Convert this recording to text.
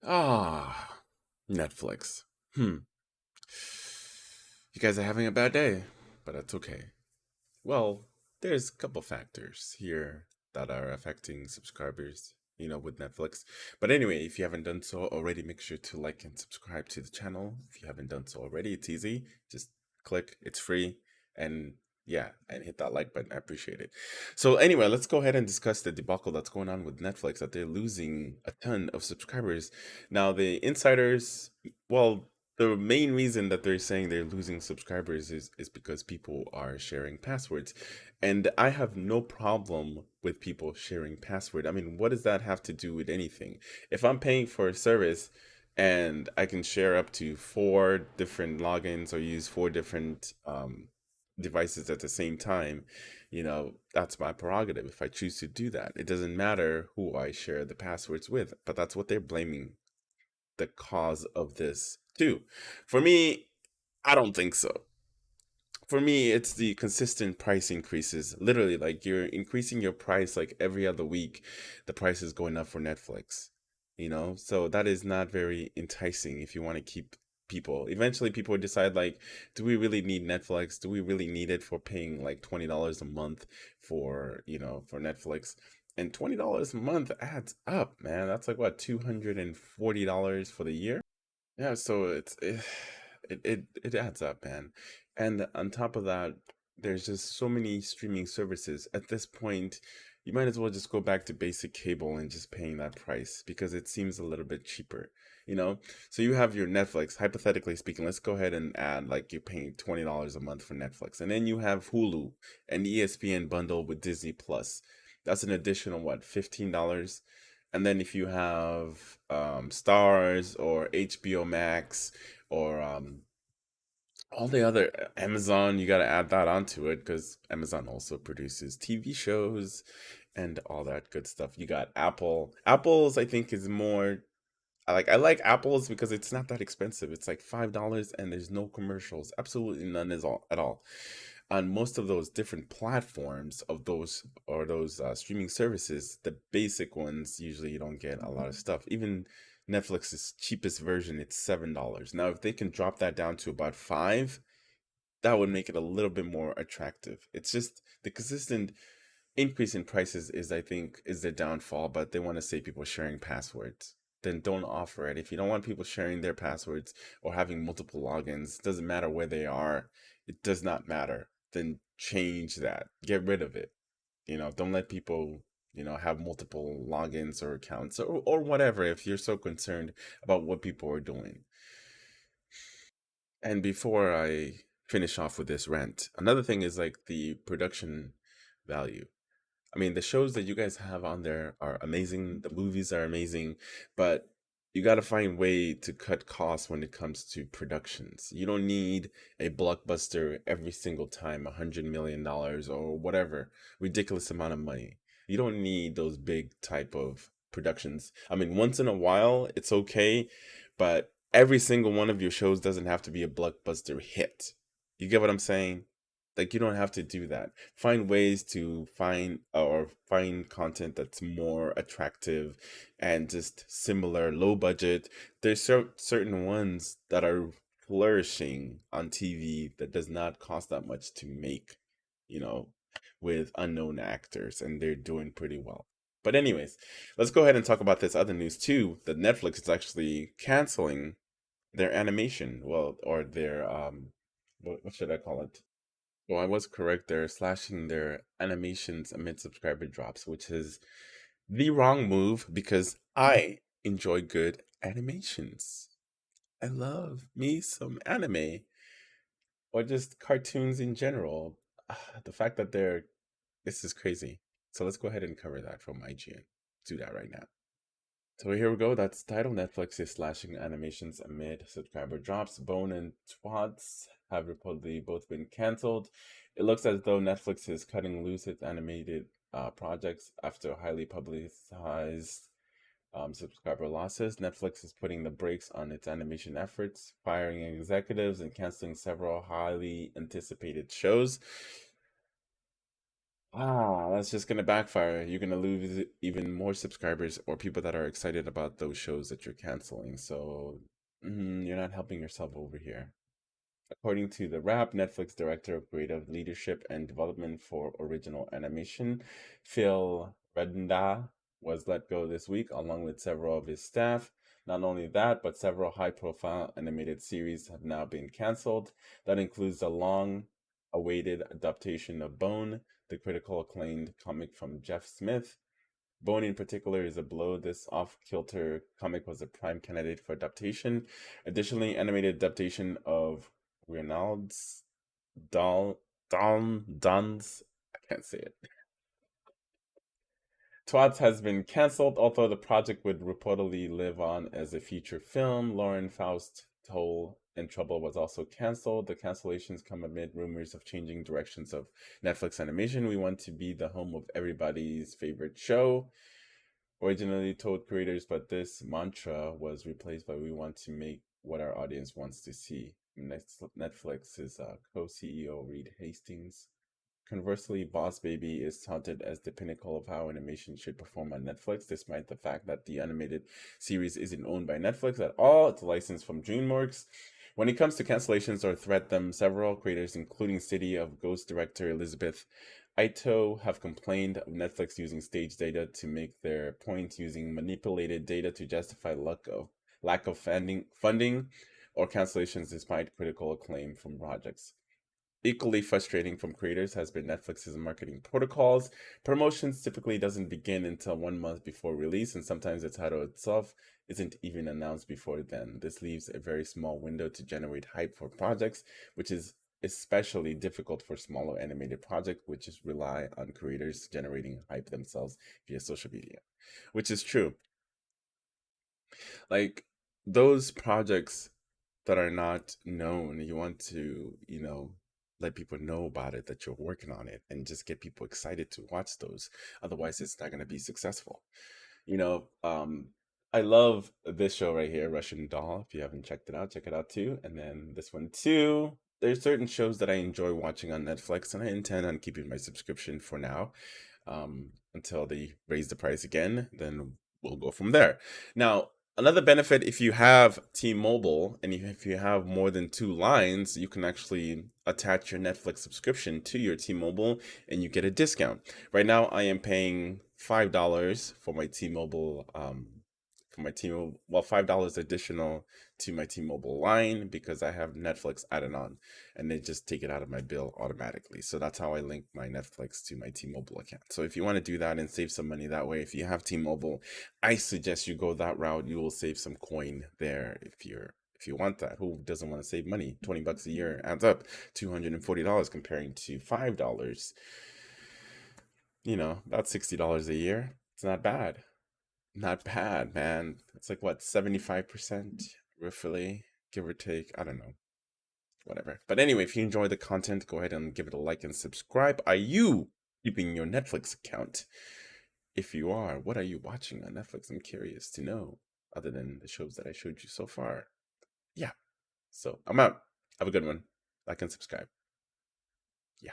Ah, Netflix. Hmm. You guys are having a bad day, but that's okay. Well, there's a couple factors here that are affecting subscribers, with Netflix. But anyway, if you haven't done so already, make sure to like and subscribe to the channel. If you haven't done so already, it's easy. Just click, it's free, and yeah, and hit that like button. I appreciate it. So anyway, let's go ahead and discuss the debacle that's going on with Netflix, that they're losing a ton of subscribers. Now, the insiders, well, the main reason that they're saying they're losing subscribers is because people are sharing passwords. And I have no problem with people sharing password. I mean, what does that have to do with anything? If I'm paying for a service and I can share up to four different logins or use four different devices at the same time, that's my prerogative if I choose to do that. It doesn't matter who I share the passwords with, but that's what they're blaming the cause of this too. For me, I don't think so. For me, it's the consistent price increases. Literally, like you're increasing your price like every other week, the price is going up for Netflix. So that is not very enticing if you want to keep people. Eventually, people decide like, do we really need Netflix? Do we really need it for paying like $20 a month for Netflix? And $20 a month adds up, man. That's like what, $240 for the year? Yeah, so it adds up, man. And on top of that, there's just so many streaming services. At this point, you might as well just go back to basic cable and just paying that price because it seems a little bit cheaper, you know? So you have your Netflix, hypothetically speaking, let's go ahead and add like you're paying $20 a month for Netflix. And then you have Hulu and ESPN bundle with Disney Plus. That's an additional what, $15? And then if you have Stars or HBO Max or all the other Amazon, you got to add that onto it because Amazon also produces TV shows and all that good stuff. You got Apple. Apple's, I think, is more. I like Apple's because it's not that expensive. It's like $5 and there's no commercials. Absolutely none is all at all. On most of those different platforms of those streaming services, the basic ones usually you don't get a lot of stuff. Even Netflix's cheapest version, it's $7. Now, if they can drop that down to about five, that would make it a little bit more attractive. It's just the consistent increase in prices is, I think, is their downfall, but they want to save people sharing passwords. Then don't offer it. If you don't want people sharing their passwords or having multiple logins, doesn't matter where they are, it does not matter. Then change that. Get rid of it. Don't let people, have multiple logins or accounts or whatever if you're so concerned about what people are doing. And before I finish off with this rant, another thing is like the production value. I mean, the shows that you guys have on there are amazing. The movies are amazing, but you got to find way to cut costs when it comes to productions. You don't need a blockbuster every single time, $100 million or whatever ridiculous amount of money. You don't need those big type of productions. I mean, once in a while, it's okay, but every single one of your shows doesn't have to be a blockbuster hit. You get what I'm saying? Like you don't have to do that. Find ways to find content that's more attractive and just similar, low budget. There's certain ones that are flourishing on TV that does not cost that much to make, you know, with unknown actors, and they're doing pretty well. But anyways, let's go ahead and talk about this other news too. That Netflix is actually canceling their animation, well, or their what should I call it? Well, I was correct. They're slashing their animations amid subscriber drops, which is the wrong move because I enjoy good animations. I love me some anime or just cartoons in general. The fact that this is crazy. So let's go ahead and cover that from IGN. Do that right now. So here we go. That's the title. Netflix is slashing animations amid subscriber drops. Bone and Twads have reportedly both been canceled. It looks as though Netflix is cutting loose its animated projects after highly publicized subscriber losses. Netflix is putting the brakes on its animation efforts, firing executives, and canceling several highly anticipated shows. That's just gonna backfire. You're gonna lose even more subscribers or people that are excited about those shows that you're canceling. So you're not helping yourself over here. According to The Wrap, Netflix Director of Creative Leadership and Development for Original Animation, Phil Redenda, was let go this week, along with several of his staff. Not only that, but several high profile animated series have now been canceled. That includes the long awaited adaptation of Bone, the critical acclaimed comic from Jeff Smith. Bone in particular is a blow. This off-kilter comic was a prime candidate for adaptation. Additionally, animated adaptation of Reynald's Don's I can't say it. Twats has been cancelled, although the project would reportedly live on as a feature film. Lauren Faust Toll in Trouble was also cancelled. The cancellations come amid rumors of changing directions of Netflix animation. We want to be the home of everybody's favorite show. Originally told creators, but this mantra was replaced by we want to make what our audience wants to see. Netflix's co-CEO Reed Hastings. Conversely, Boss Baby is touted as the pinnacle of how animation should perform on Netflix, despite the fact that the animated series isn't owned by Netflix at all. It's licensed from DreamWorks. When it comes to cancellations or threat them, several creators, including City of Ghost director Elizabeth Ito, have complained of Netflix using stage data to make their point, using manipulated data to justify lack of funding or cancellations despite critical acclaim from projects. Equally frustrating from creators has been Netflix's marketing protocols. Promotions typically doesn't begin until 1 month before release, and sometimes the title itself isn't even announced before then. This leaves a very small window to generate hype for projects, which is especially difficult for smaller animated projects, which is rely on creators generating hype themselves via social media, which is true. Like those projects that are not known, you want to, let people know about it, that you're working on it, and just get people excited to watch those. Otherwise, it's not going to be successful. You know, I love this show right here, Russian Doll. If you haven't checked it out, check it out too. And then this one too. There's certain shows that I enjoy watching on Netflix, and I intend on keeping my subscription for now until they raise the price again. Then we'll go from there. Now, another benefit if you have T-Mobile and if you have more than two lines, you can actually attach your Netflix subscription to your T-Mobile and you get a discount. Right now, I am paying $5 for my T-Mobile $5 additional to my T-Mobile line because I have Netflix added on and they just take it out of my bill automatically. So that's how I link my Netflix to my T-Mobile account. So if you want to do that and save some money that way, if you have T-Mobile, I suggest you go that route. You will save some coin there if you want that. Who doesn't want to save money? $20 a year adds up. $240 comparing to $5. About $60 a year. It's not bad. Not bad, man. It's like what, 75% roughly, give or take. I don't know. Whatever. But anyway, if you enjoy the content, go ahead and give it a like and subscribe. Are you keeping your Netflix account? If you are, what are you watching on Netflix? I'm curious to know, other than the shows that I showed you so far. Yeah. So I'm out. Have a good one. Like and subscribe. Yeah.